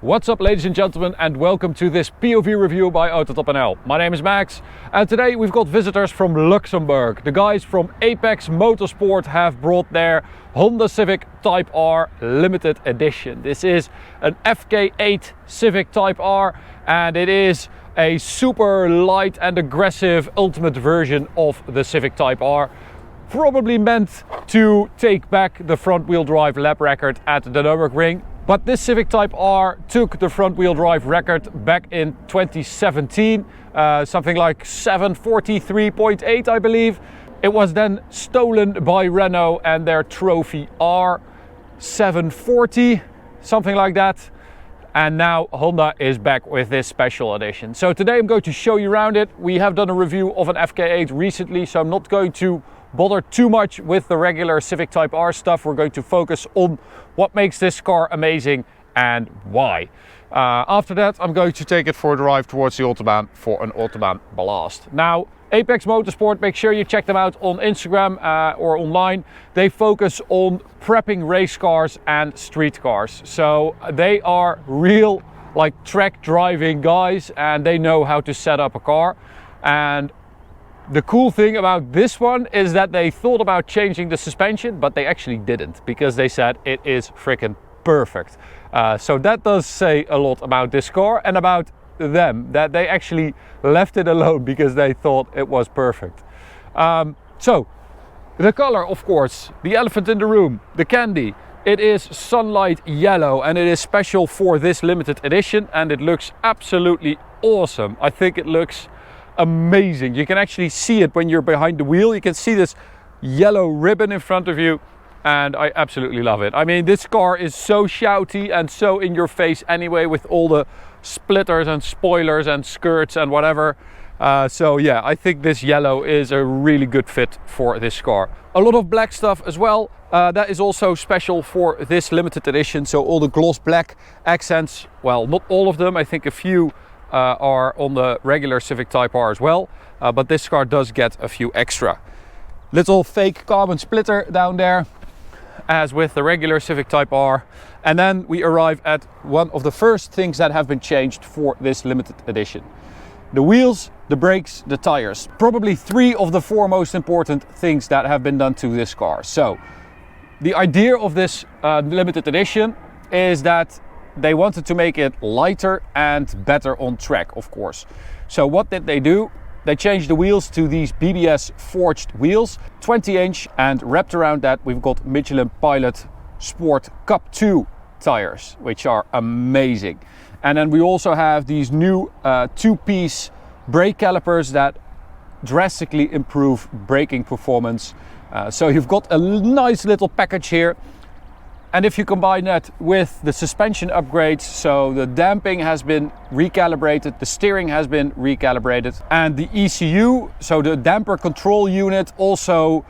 What's up, ladies and gentlemen, and welcome to this POV review by Autobahn. My name is Max, and today we've got visitors from Luxembourg. The guys from Apex Motorsport have brought their Honda Civic Type R limited edition. This is an FK8 Civic Type R, and it is a super light and aggressive ultimate version of the Civic Type R. Probably meant to take back the front wheel drive lap record at the Nürburgring. But this Civic Type R took the front wheel drive record back in 2017, something like 743.8 I believe. It was then stolen by Renault and their trophy R 740, something like that. And now Honda is back with this special edition. So today I'm going to show you around it. We have done a review of an FK8 recently, so I'm not going to bother too much with the regular Civic Type R stuff. We're going to focus on what makes this car amazing and why. After that, I'm going to take it for a drive towards the Autobahn for an Autobahn blast. Now, Apex Motorsport, make sure you check them out on Instagram or online. They focus on prepping race cars and street cars. So they are real like track driving guys, and they know how to set up a car. And the cool thing about this one is that they thought about changing the suspension, but they actually didn't, because they said it is freaking perfect. So that does say a lot about this car and about them, that they actually left it alone because they thought it was perfect. So the color, of course, the elephant in the room, the candy. It is sunlight yellow, and it is special for this limited edition, and it looks absolutely awesome. I think it looks amazing. You can actually see it when you're behind the wheel. You can see this yellow ribbon in front of you, and I absolutely love it. I mean, this car is so shouty and so in your face anyway, with all the splitters and spoilers and skirts and whatever. So yeah, I think this yellow is a really good fit for this car. A lot of black stuff as well. That is also special for this limited edition. So all the gloss black accents, well, not all of them. I think a few are on the regular Civic Type R as well, but this car does get a few extra. Little fake carbon splitter down there, as with the regular Civic Type R. And then we arrive at one of the first things that have been changed for this limited edition. The wheels, the brakes, the tires. Probably three of the four most important things that have been done to this car. So the idea of this limited edition is that they wanted to make it lighter and better on track, of course. So what did they do? They changed the wheels to these BBS forged wheels, 20-inch, and wrapped around that we've got Michelin Pilot Sport Cup 2 tires, which are amazing. And then we also have these new two-piece brake calipers that drastically improve braking performance. So you've got a nice little package here. And if you combine that with the suspension upgrades, so the damping has been recalibrated, the steering has been recalibrated, and the ECU, so the damper control unit, also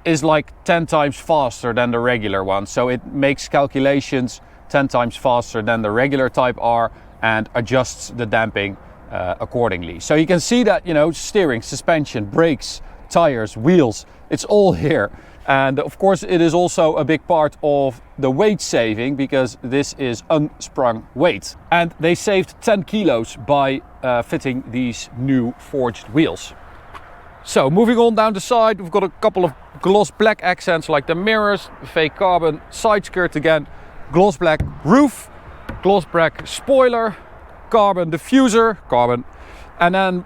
is like 10 times faster than the regular one. So it makes calculations 10 times faster than the regular Type R and adjusts the damping accordingly. So you can see that, you know, steering, suspension, brakes, tires, wheels, it's all here. And of course it is also a big part of the weight saving, because this is unsprung weight. And they saved 10 kilos by fitting these new forged wheels. So moving on down the side, we've got a couple of gloss black accents like the mirrors, fake carbon side skirt again, gloss black roof, gloss black spoiler, carbon diffuser, carbon, and then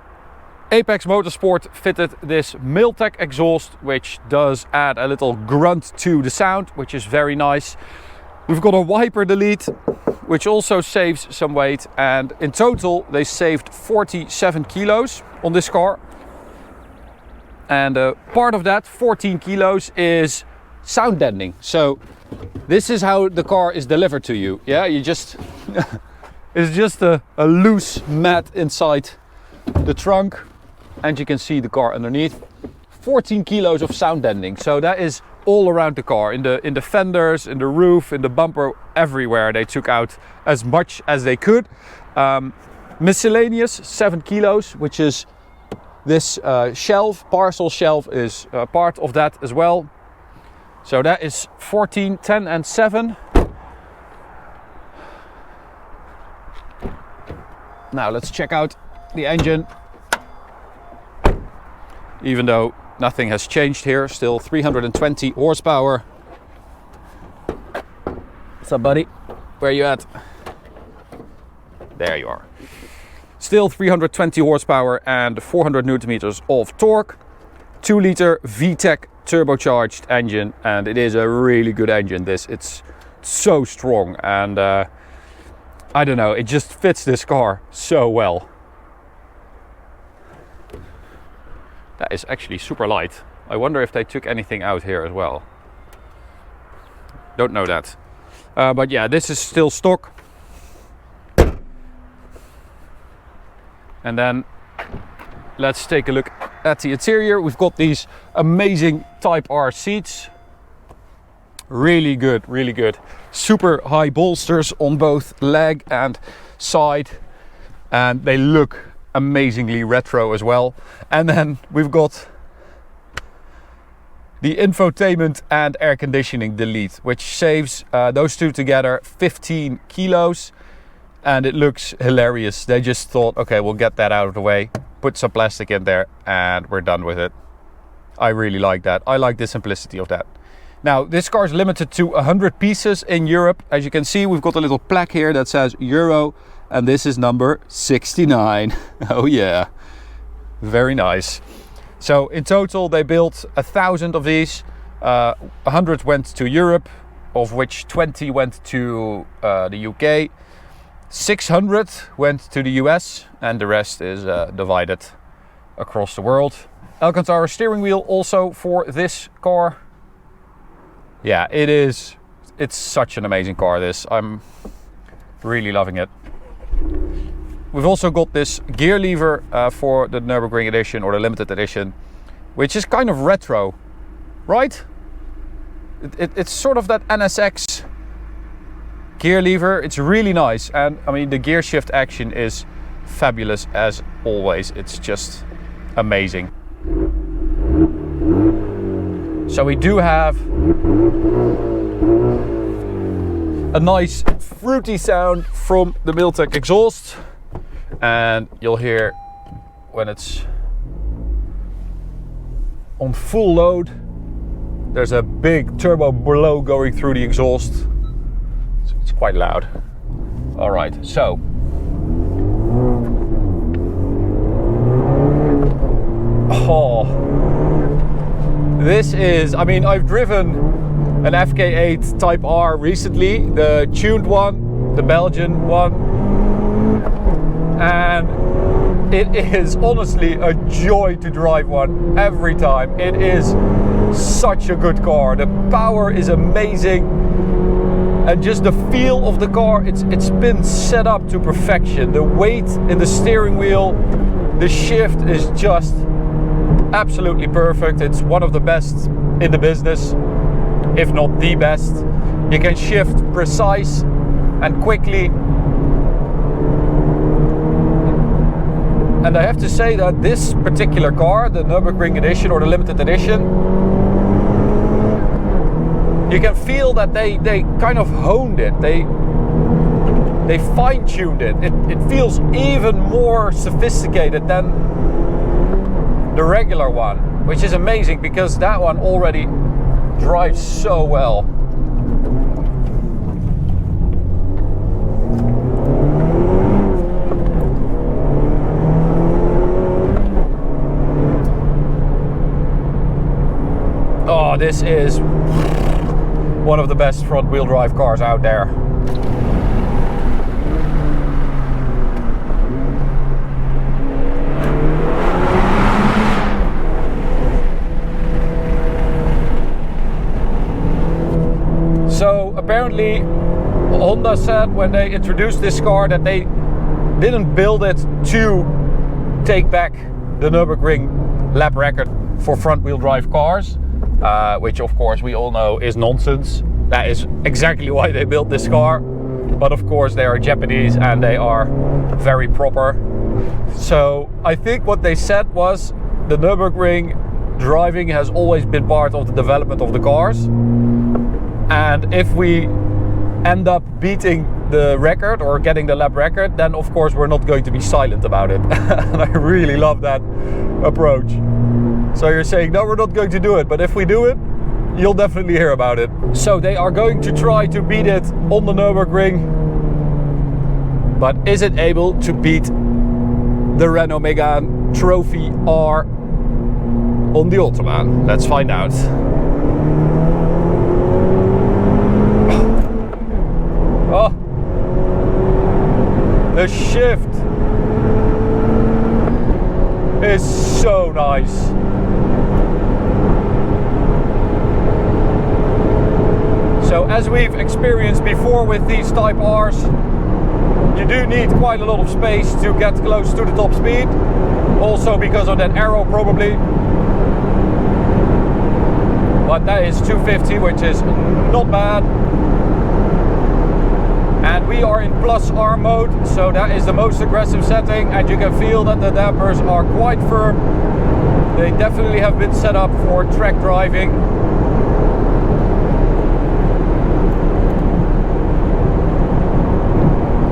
Apex Motorsport fitted this Miltech exhaust, which does add a little grunt to the sound, which is very nice. We've got a wiper delete, which also saves some weight, and in total they saved 47 kilos on this car. And part of that 14 kilos is sound deadening. So this is how the car is delivered to you. Yeah, you just it's just a loose mat inside the trunk, and you can see the car underneath. 14 kilos of sound deadening, so that is all around the car, in the fenders, in the roof, in the bumper, everywhere. They took out as much as they could. Miscellaneous 7 kilos, which is this parcel shelf is part of that as well. So that is 14, 10 and 7. Now let's check out the engine. Even though nothing has changed here, still 320 horsepower. What's up, buddy? Where are you at? There you are. Still 320 horsepower and 400 newton meters of torque. 2-liter VTEC turbocharged engine, and it is a really good engine. It's so strong, and I don't know, it just fits this car so well. That is actually super light. I wonder if they took anything out here as well. Don't know that. But yeah, this is still stock. And then let's take a look at the interior. We've got these amazing Type R seats. Really good, really good. Super high bolsters on both leg and side. And they look amazingly retro as well. And then we've got the infotainment and air conditioning delete, which saves those two together 15 kilos. And it looks hilarious. They just thought, okay, we'll get that out of the way, put some plastic in there, and we're done with it. I really like that. I like the simplicity of that. Now, this car is limited to 100 pieces in Europe. As you can see, we've got a little plaque here that says Euro, and this is number 69. Oh yeah, very nice. So in total, they built 1,000 of these. 100 went to Europe, of which 20 went to the UK. 600 went to the US, and the rest is divided across the world. Alcantara steering wheel also for this car. Yeah, it's such an amazing car, this. I'm really loving it. We've also got this gear lever for the Nürburgring edition, or the limited edition, which is kind of retro, right? It's sort of that NSX gear lever. It's really nice, and I mean the gear shift action is fabulous as always. It's just amazing. So we do have a nice fruity sound from the Miltec exhaust, and you'll hear when it's on full load, there's a big turbo blow going through the exhaust. It's quite loud. All right, so this is, I mean, I've driven an FK8 Type R recently, the tuned one, the Belgian one, and it is honestly a joy to drive one every time. It is such a good car. The power is amazing, and just the feel of the car, it's been set up to perfection. The weight in the steering wheel, the shift is just absolutely perfect. It's one of the best in the business, if not the best. You can shift precise and quickly. And I have to say that this particular car, the Nürburgring edition or the limited edition, you can feel that they kind of honed it. They fine-tuned it. It feels even more sophisticated than the regular one, which is amazing because that one already drives so well. Oh, this is one of the best front-wheel drive cars out there. So apparently Honda said when they introduced this car that they didn't build it to take back the Nürburgring lap record for front-wheel drive cars, which of course we all know is nonsense. That is exactly why they built this car, but of course they are Japanese and they are very proper. So I think what they said was the Nürburgring driving has always been part of the development of the cars, and if we end up beating the record or getting the lap record, then of course we're not going to be silent about it. And I really love that approach. So you're saying, no, we're not going to do it, but if we do it, you'll definitely hear about it. So they are going to try to beat it on the Nürburgring, but is it able to beat the Renault Megane Trophy R on the Autobahn? Let's find out. Oh, the shift is so nice. So as we've experienced before with these Type R's, you do need quite a lot of space to get close to the top speed. Also because of that arrow probably. But that is 250, which is not bad. And we are in plus R mode, so that is the most aggressive setting, and you can feel that the dampers are quite firm. They definitely have been set up for track driving.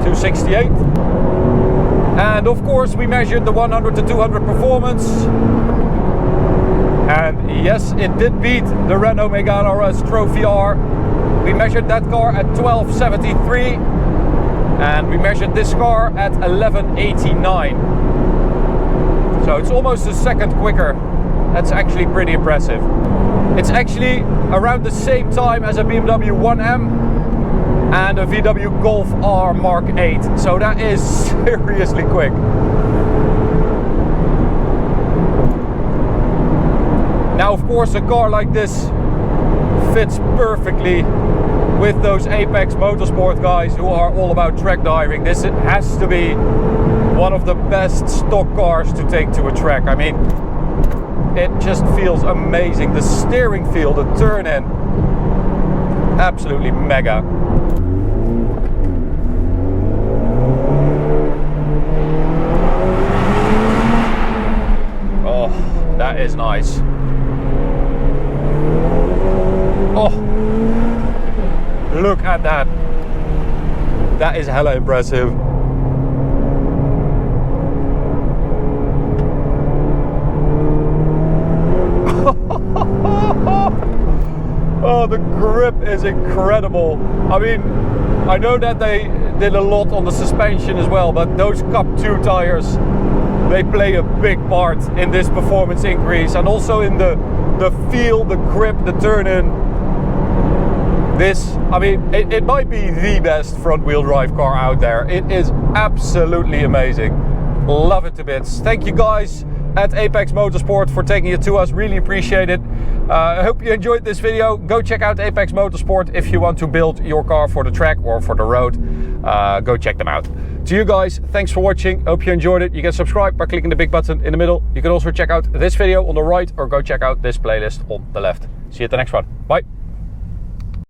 .268. And of course we measured the 100 to 200 performance. And yes, it did beat the Renault Megane RS Trophy R. We measured that car at 1273 and we measured this car at 1189. So it's almost a second quicker. That's actually pretty impressive. It's actually around the same time as a BMW 1M and a VW Golf R Mark 8. So that is seriously quick. Now of course a car like this fits perfectly with those Apex Motorsport guys who are all about track diving. This has to be one of the best stock cars to take to a track. I mean, it just feels amazing. The steering feel, the turn in, absolutely mega. Oh, that is nice. Oh, look at that. That is hella impressive. Oh, the grip is incredible. I mean, I know that they did a lot on the suspension as well, but those Cup 2 tires, they play a big part in this performance increase, and also in the feel, the grip, the turn in. This, I mean, it might be the best front wheel drive car out there. It is absolutely amazing. Love it to bits. Thank you guys at Apex Motorsport for taking it to us. Really appreciate it. I hope you enjoyed this video. Go check out Apex Motorsport if you want to build your car for the track or for the road. Go check them out. To you guys, thanks for watching. Hope you enjoyed it. You can subscribe by clicking the big button in the middle. You can also check out this video on the right or go check out this playlist on the left. See you at the next one. Bye.